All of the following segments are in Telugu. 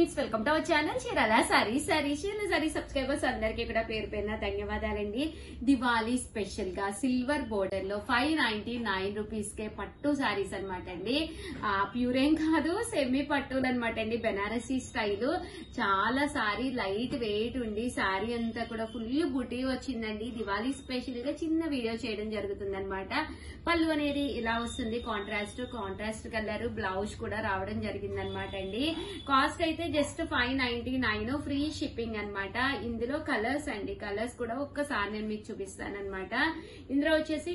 Friends, welcome to our channel Chirala saree subscribers అందరికీ కూడా పేరు పేరున ధన్యవాదాలండి. దివాళీ స్పెషల్ గా సిల్వర్ బోర్డర్ లో 599 రూపీస్ కే పట్టు సారీస్ అనమాట అండి. ప్యూర్ ఏం కాదు, సెమీ పట్టు అనమాట అండి. బెనారసీ స్టైల్, చాలా సారీ లైట్ వెయిట్ ఉండి సారీ అంతా కూడా ఫుల్ బుటీ వచ్చిందండి. దివాళీ స్పెషల్ గా చిన్న వీడియో చేయడం జరుగుతుంది అనమాట. పళ్ళు అనేది ఇలా వస్తుంది, కాంట్రాస్ట్ కలర్, బ్లౌజ్ కూడా రావడం జరిగింది అనమాట అండి. కాస్ట్ అయితే జస్ట్ 599, ఫ్రీ షిప్పింగ్ అన్నమాట. ఇందులో కలర్స్ అండి, కలర్స్ కూడా ఒక్కసారి నేను మీకు చూపిస్తాను అనమాట. ఇందులో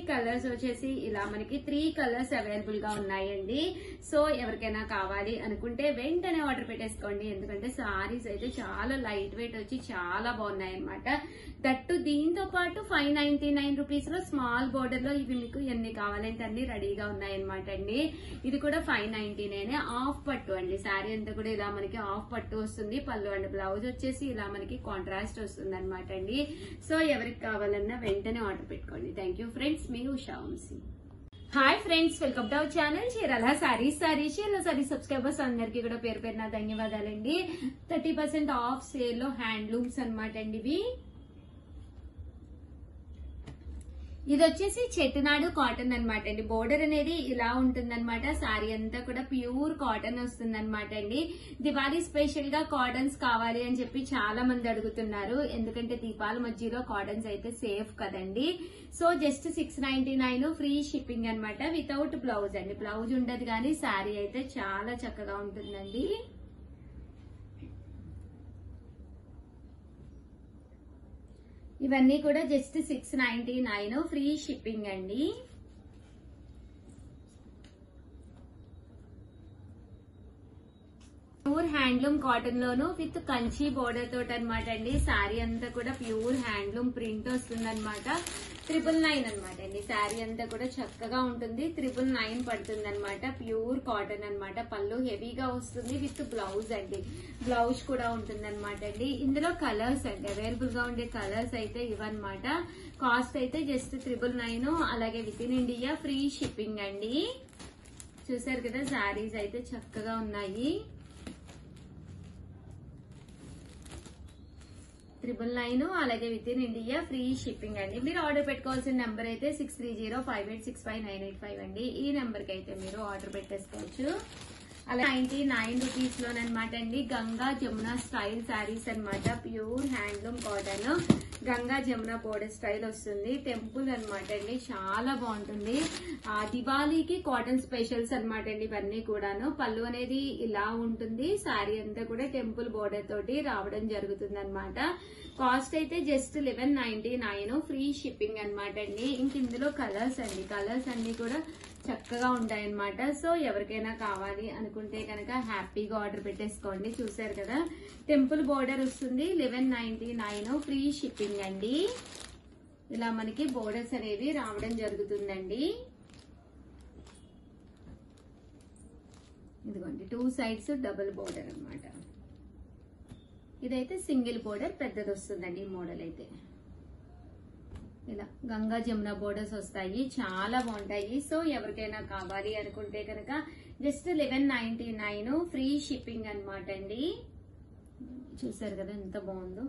కలర్స్ వచ్చేసి ఇలా మనకి 3 కలర్స్ అవైలబుల్ గా ఉన్నాయండి. సో ఎవరికైనా కావాలి అనుకుంటే వెంటనే ఆర్డర్ పెట్టేసుకోండి. ఎందుకంటే సారీస్ అయితే చాలా లైట్ వెయిట్ వచ్చి చాలా బాగున్నాయి అనమాట. దట్టు దీంతో పాటు 599 రూపీస్ లో స్మాల్ బోర్డర్ లో ఇవి మీకు ఎన్ని కావాలంటే అన్ని రెడీగా ఉన్నాయన్నమాట అండి. ఇది కూడా 599, ఆఫ్ పట్టు అండి. సారీ అంతా కూడా ఇలా మనకి ఆఫ్ పట్టు వస్తుంది. పళ్ళు అండ్ బ్లౌజ్ వచ్చేసి ఇలా మనకి కాంట్రాస్ట్ వస్తుంది అనమాట అండి. సో ఎవరికి కావాలన్నా వెంటనే ఆర్డర్ పెట్టుకోండి. థ్యాంక్ యూ ఫ్రెండ్స్, మీ Usha Vamsi. Hi friends, welcome to our channel Chirala saree subscribers అందరికీ కూడా పేరు పేరున ధన్యవాదాలండి. 30% ఆఫ్ సేల్ లో హ్యాండ్లూమ్స్ అనమాట అండి. ఇది వచ్చేసి చెట్టునాడు కాటన్ అనమాట అండి. బోర్డర్ అనేది ఇలా ఉంటుందన్నమాట. సారీ అంతా కూడా ప్యూర్ కాటన్ వస్తుంది అనమాట అండి. దివాళీ స్పెషల్ గా కాటన్స్ కావాలి అని చెప్పి చాలా మంది అడుగుతున్నారు. ఎందుకంటే దీపాల మధ్యలో కాటన్స్ అయితే సేఫ్ కదండి. సో జస్ట్ 699, ఫ్రీ షిప్పింగ్ అనమాట. వితౌట్ బ్లౌజ్ అండి. బ్లౌజ్ ఉండదు కానీ సారీ అయితే చాలా చక్కగా ఉంటుందండి. ఇవన్నీ కూడా జస్ట్ 699, ఫ్రీ షిప్పింగ్ అండి. Pure handloom cotton loan with Kanchi border తోటి అనమాట అండి. సారీ అంతా కూడా ప్యూర్ హ్యాండ్లూమ్ ప్రింట్ వస్తుంది అనమాట. 999 అనమాట అండి. సారీ అంతా కూడా చక్కగా ఉంటుంది. 999 పడుతుంది అనమాట. ప్యూర్ కాటన్ అనమాట. పళ్ళు హెవీగా వస్తుంది విత్ బ్లౌజ్ అండి. బ్లౌజ్ కూడా ఉంటుంది అనమాట అండి. ఇందులో కలర్స్ అండి, అవైలబుల్ గా ఉండే కలర్స్ అయితే ఇవన్నమాట. కాస్ట్ అయితే జస్ట్ 999, అలాగే with in India free shipping అండి. చూసారు కదా, సారీస్ అయితే చక్కగా ఉన్నాయి. 999, అలాగే with in India free shipping అండి. మీరు ఆర్డర్ పెట్టుకోవాల్సిన నెంబర్ అయితే 6305865985 అండి. ఈ నెంబర్ కి అయితే మీరు ఆర్డర్ పెట్టేసుకోవచ్చు. అలా 99 రూపీస్ లోనమాట అండి. గంగా జమున స్టైల్ శారీస్ అనమాట. Pure handloom cotton, Ganga Jamuna border style వస్తుంది. టెంపుల్ అనమాట అండి. చాలా బాగుంటుంది. దివాళీకి కాటన్ స్పెషల్స్ అనమాట అండి ఇవన్నీ కూడాను. పళ్ళు అనేది ఇలా ఉంటుంది. శారీ అంతా కూడా టెంపుల్ బోర్డర్ తోటి రావడం జరుగుతుంది అనమాట. కాస్ట్ అయితే జస్ట్ 1199, ఫ్రీ షిప్పింగ్ అనమాట అండి. ఇంక ఇందులో కలర్స్ అండి, కలర్స్ అన్ని కూడా చక్కగా ఉంటాయన్నమాట. సో ఎవరికైనా కావాలి అనుకుంటే కనుక హ్యాపీగా ఆర్డర్ పెట్టేసుకోండి. చూసారు కదా, టెంపుల్ బోర్డర్ వస్తుంది. 1199, ఫ్రీ షిప్పింగ్ అండి. ఇలా మనకి బోర్డర్స్ అనేవి రావడం జరుగుతుందండి. ఇదిగోండి, 2 సైడ్స్ డబుల్ బోర్డర్ అనమాట. ఇదైతే సింగిల్ బోర్డర్ పెద్దది వస్తుందండి. ఈ మోడల్ అయితే ఇలా గంగా జమున బోర్డర్స్ వస్తాయి, చాలా బాగుంటాయి. సో ఎవరికైనా కావాలి అనుకుంటే కనుక జస్ట్ 1199, ఫ్రీ షిప్పింగ్ అనమాట అండి. చూసారు కదా ఎంత బాగుందో.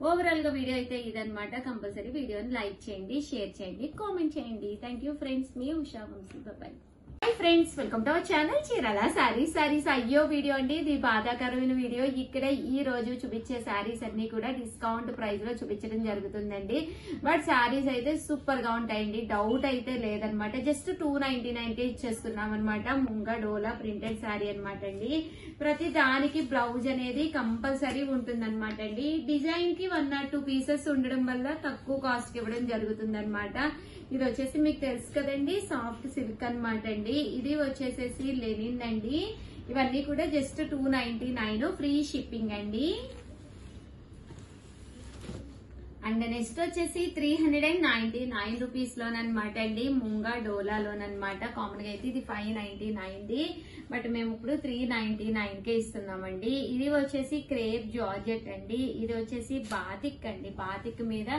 ఓవరాల్ గా వీడియో అయితే ఇదనమాట. కంపల్సరీ వీడియోని లైక్ చేయండి, షేర్ చేయండి, కామెంట్ చేయండి. థ్యాంక్ యూ ఫ్రెండ్స్, మీ Usha Vamsi. Bye. Hi friends, welcome to our channel Chirala sarees. అయ్యో వీడియో అండి, ఇది బాధాకరమైన వీడియో. ఇక్కడ ఈ రోజు చూపించే సారీస్ అన్ని కూడా డిస్కౌంట్ ప్రైస్ లో చూపించడం జరుగుతుందండి. బట్ సారీస్ అయితే సూపర్ గా ఉంటాయండి, డౌట్ అయితే లేదనమాట. జస్ట్ 299 కే ఇచ్చేస్తున్నాం అనమాట. ముంగా డోలా ప్రింటెడ్ సారీ అనమాట అండి. ప్రతి దానికి బ్లౌజ్ అనేది కంపల్సరీ ఉంటుందన్నమాట అండి. డిజైన్ కి 1 or 2 పీసెస్ ఉండడం వల్ల తక్కువ కాస్ట్ కి ఇవ్వడం జరుగుతుంది అనమాట. ఇది వచ్చేసి మీకు తెలుసు కదండి, సాఫ్ట్ సిల్క్ అనమాట అండి. ఇది వచ్చేసేసి లెనిన్ అండి. ఇవన్నీ కూడా జస్ట్ 299, ఫ్రీ షిప్పింగ్ అండి. అండ్ నెక్స్ట్ వచ్చేసి 399 రూపీస్ లోనమాట అండి, ముంగా డోలాలోనమాట. కామన్ గా అయితే ఇది 599, బట్ మేము ఇప్పుడు 399 కే ఇస్తున్నామండి. ఇది వచ్చేసి క్రేప్ జార్జెట్ అండి, ఇది వచ్చేసి బాతిక్ అండి, బాతిక్ మీద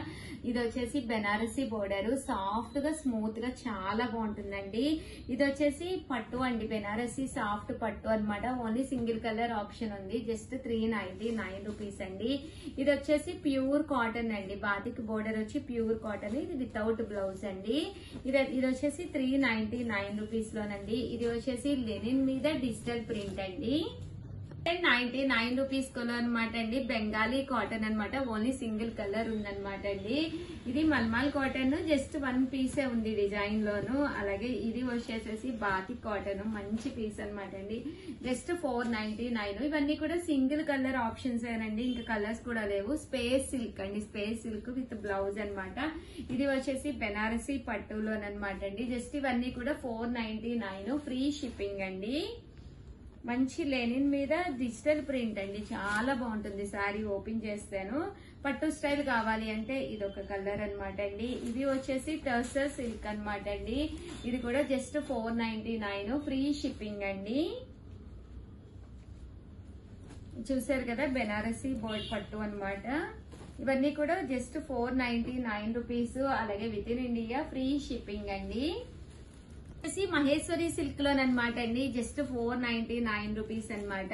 ఇది వచ్చేసి బెనారసీ బోర్డర్, సాఫ్ట్ గా స్మూత్ గా చాలా బాగుంటుందండి. ఇది వచ్చేసి పట్టు అండి, బెనారసీ సాఫ్ట్ పట్టు అన్నమాట. ఓన్లీ సింగిల్ కలర్ ఆప్షన్ ఉంది, జస్ట్ 399 రూపీస్ అండి. ఇది వచ్చేసి ప్యూర్ కాటన్ అండి, బాతిక్ బోర్డర్ వచ్చి ప్యూర్ కాటన్, ఇది వితౌట్ బ్లౌజ్ అండి. ఇది వచ్చేసి 399 రూపీస్ లోనండి. ఇది వచ్చేసి లెనిన్ మీద డిజిటల్ ప్రింట్ అండి, 99 రూపీస్ కొలో అనమాట అండి. బెంగాలీ కాటన్ అనమాట, ఓన్లీ సింగిల్ కలర్ ఉందనమాట అండి. ఇది మల్మాల్ కాటన్, జస్ట్ 1 పీసే ఉంది డిజైన్ లోను. అలాగే ఇది వచ్చేసేసి బాతిక్ కాటన్, మంచి పీస్ అనమాట అండి, జస్ట్ 499. ఇవన్నీ కూడా సింగిల్ కలర్ ఆప్షన్స్ ఏనండి, ఇంకా కలర్స్ కూడా లేవు. స్పేస్ సిల్క్ అండి, స్పేస్ సిల్క్ విత్ బ్లౌజ్ అనమాట. ఇది వచ్చేసి బెనారసీ పట్టులోనమాట అండి. జస్ట్ ఇవన్నీ కూడా 499, ఫ్రీ షిప్పింగ్ అండి. మంచి లెనిన్ మీద డిజిటల్ ప్రింట్ అండి, చాలా బాగుంటుంది. శారీ ఓపెన్ చేస్తాను. పట్టు స్టైల్ కావాలి అంటే ఇది ఒక కలర్ అనమాట అండి. ఇది వచ్చేసి టర్సర్ సిల్క్ అనమాట అండి, ఇది కూడా జస్ట్ 499, ఫ్రీ షిప్పింగ్ అండి. చూసారు కదా, బెనారసీ బోర్డ్ పట్టు అనమాట. ఇవన్నీ కూడా జస్ట్ 499 రూపీస్, అలాగే with in India free shipping అండి. మహేశ్వరి సిల్క్ లోనమాట అండి, జస్ట్ 499 రూపీస్ అనమాట.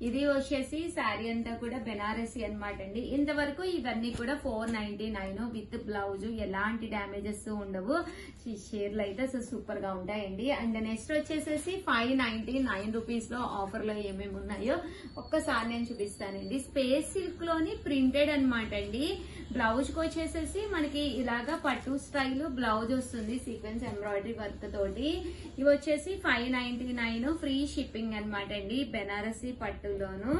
ఇది వచ్చేసి శారీ అంతా కూడా బెనారసీ అనమాట అండి. ఇంతవరకు ఇవన్నీ కూడా 499 విత్ బ్లౌజ్, ఎలాంటి డ్యామేజెస్ ఉండవు. షేర్లు అయితే సూపర్ గా ఉంటాయండి. అండ్ నెక్స్ట్ వచ్చేసేసి 599 రూపీస్ లో ఆఫర్ లో ఏమేమి ఉన్నాయో ఒక్కసారి నేను చూపిస్తానండి. స్పేస్ సిల్క్ లోని ప్రింటెడ్ అనమాట అండి. బ్లౌజ్ కి వచ్చేసేసి మనకి ఇలాగా పట్టు స్టైల్ బ్లౌజ్ వస్తుంది, సీక్వెన్స్ ఎంబ్రాయిడరీ వర్క్ తోటి. ఇవి వచ్చేసి 599, ఫ్రీ షిప్పింగ్ అనమాట అండి. బెనారసీ పట్టులోను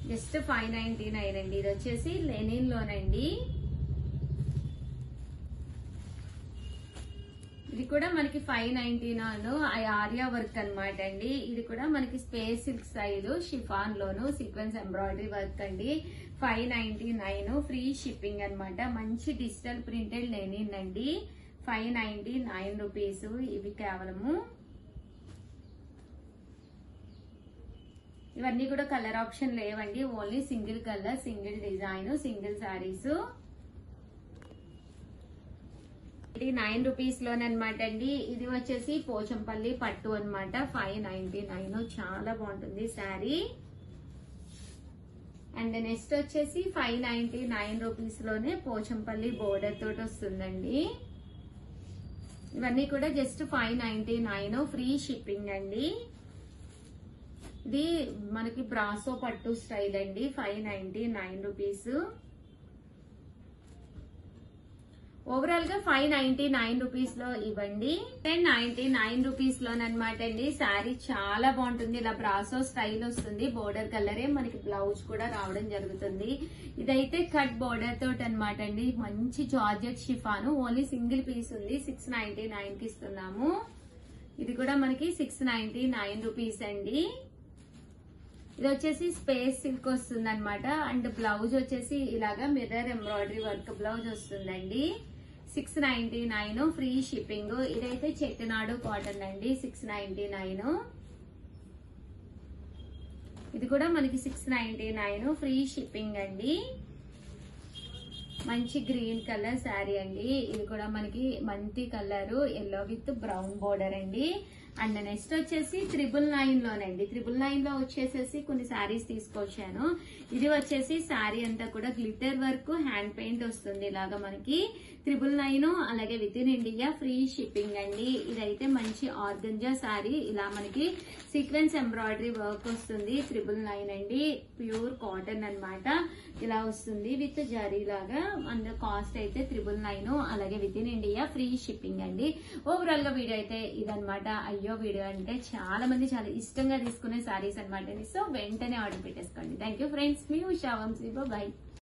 జస్ట్ 599 అండి. ఇది వచ్చేసి లెనిన్ లోనండి. ఇది కూడా మనకి 599, ఆర్యా వర్క్ అనమాట అండి. ఇది కూడా మనకి స్పేస్ సిల్క్ స్టైల్ షిఫాన్ లోను సీక్వెన్స్ ఎంబ్రాయిడరీ వర్క్ అండి. 599, ఫ్రీ షిప్పింగ్ అనమాట. మంచి డిజిటల్ ప్రింటెడ్ లెనిన్ అండి, 599 రూపీస్. ఇవి కేవలము ఇవన్నీ కూడా కలర్ ఆప్షన్ లేవండి, only single colour, single design, single saris. 9 rupees లోనమాట అండి. ఇది వచ్చేసి పోచంపల్లి పట్టు అనమాట, 599, చాలా బాగుంటుంది శారీ. అండ్ నెక్స్ట్ వచ్చేసి 599 రూపీస్ లోనే పోచంపల్లి బోర్డర్ తోటి వస్తుందండి. ఇవన్నీ కూడా జస్ట్ 599, ఫ్రీ షిప్పింగ్ అండి. ఇది మనకి బ్రాసో పట్టు స్టైల్ అండి, 599 రూపీస్. ఓవరాల్ గా 599 రూపీస్ లో ఇవ్వండి. 1099 రూపీస్ లోనమాట అండి. శారీ చాలా బాగుంటుంది, ఇలా బ్రాసో స్టైల్ వస్తుంది. బోర్డర్ కలరే మనకి బ్లౌజ్ కూడా రావడం జరుగుతుంది. ఇదైతే కట్ బోర్డర్ తోటి అనమాట అండి. మంచి georgette chiffon, only single piece ఉంది, 699 కి ఇస్తున్నాము. ఇది కూడా మనకి 699 రూపీస్ అండి. ఇది వచ్చేసి స్పేస్ సిల్క్ వస్తుంది అనమాట. అండ్ బ్లౌజ్ వచ్చేసి ఇలాగా మిర్రర్ ఎంబ్రాయిడరీ వర్క్ బ్లౌజ్ వస్తుందండి, 699, ఫ్రీ షిప్పింగ్. ఇదైతే చెట్టునాడు కాటన్ అండి, 699. ఇది కూడా మనకి 699, ఫ్రీ షిప్పింగ్ అండి. మంచి గ్రీన్ కలర్ శారీ అండి. ఇది కూడా మనకి మంచి colour, yellow with brown border అండి. అండ్ నెక్స్ట్ వచ్చేసి 999 లోనండి. 999 లో వచ్చేసేసి కొన్ని శారీస్ తీసుకొచ్చాను. ఇది వచ్చేసి శారీ అంతా కూడా గ్లిటర్ వర్క్, హ్యాండ్ పెయింట్ వస్తుంది ఇలాగా మనకి. 999, అలాగే with in India free shipping అండి. ఇదైతే మంచి ఆర్గంజా శారీ, ఇలా మనకి సీక్వెన్స్ ఎంబ్రాయిడరీ వర్క్ వస్తుంది. 999 అండి, ప్యూర్ కాటన్ అన్నమాట. ఇలా వస్తుంది విత్ జరీ లాగా. అండ్ కాస్ట్ అయితే 999, అలాగే with in India free shipping అండి. ఓవరాల్ గా వీడియో అయితే ఇదనమాట. అయ్యో వీడియో అంటే చాలా మంది చాలా ఇష్టంగా తీసుకునే శారీస్ అనమాట. సో వెంటనే ఆర్డర్ పెట్టేసుకోండి. థ్యాంక్ యూ ఫ్రెండ్స్, మీ ఉషా వంశీ, బై.